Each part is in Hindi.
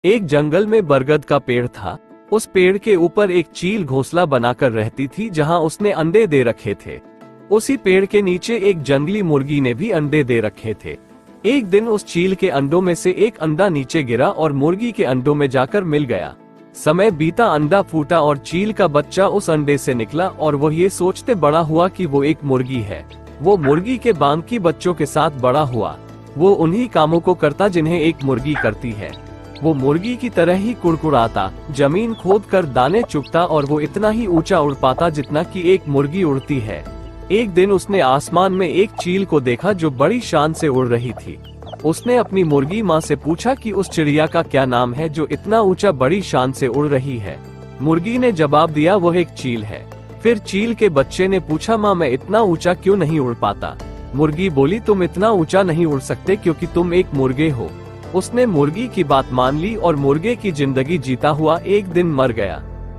एक जंगल में बरगद का पेड़ था। उस पेड़ के ऊपर एक चील घोंसला बनाकर रहती थी जहां उसने अंडे दे रखे थे। उसी पेड़ के नीचे एक जंगली मुर्गी ने भी अंडे दे रखे थे। एक दिन उस चील के अंडों में से एक अंडा नीचे गिरा और मुर्गी के अंडों में जाकर मिल गया। समय बीता, अंडा फूटा और चील का बच्चा उस अंडे से निकला और वह ये सोचते बड़ा हुआ कि वो एक मुर्गी है। वो मुर्गी के बाकी बच्चों के साथ बड़ा हुआ। वो उन्हीं कामों को करता जिन्हें एक मुर्गी करती है। वो मुर्गी की तरह ही कुड़कुड़ाता, जमीन खोदकर दाने चुगता और वो इतना ही ऊंचा उड़ पाता जितना कि एक मुर्गी उड़ती है। एक दिन उसने आसमान में एक चील को देखा जो बड़ी शान से उड़ रही थी। उसने अपनी मुर्गी माँ से पूछा कि उस चिड़िया का क्या नाम है जो इतना ऊंचा बड़ी शान से उड़ रही है। मुर्गी ने जवाब दिया, वह एक चील है। फिर चील के बच्चे ने पूछा, माँ मैं इतना ऊंचा क्यों नहीं उड़ पाता? मुर्गी बोली, तुम इतना ऊंचा नहीं उड़ सकते क्योंकि तुम एक मुर्गे हो। उसने मुर्गी की बात मान ली और मुर्गे की जिंदगी जीता हुआ एक दिन मर गया।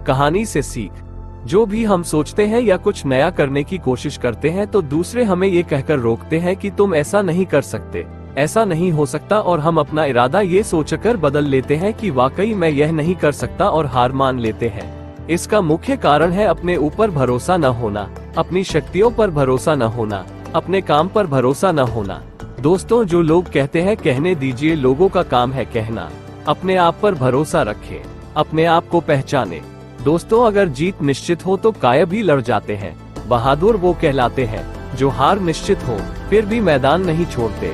कहानी से सीख, जो भी हम सोचते हैं या कुछ नया करने की कोशिश करते हैं तो दूसरे हमें ये कहकर रोकते हैं कि तुम ऐसा नहीं कर सकते, ऐसा नहीं हो सकता, और हम अपना इरादा ये सोचकर बदल लेते हैं कि वाकई मैं यह नहीं कर सकता और हार मान लेते हैं। इसका मुख्य कारण है अपने ऊपर भरोसा न होना, अपनी शक्तियों पर भरोसा न होना, अपने काम पर भरोसा न होना। दोस्तों, जो लोग कहते हैं कहने दीजिए, लोगों का काम है कहना। अपने आप पर भरोसा रखें, अपने आप को पहचाने। दोस्तों, अगर जीत निश्चित हो तो कायब भी लड़ जाते हैं। बहादुर वो कहलाते हैं जो हार निश्चित हो फिर भी मैदान नहीं छोड़ते।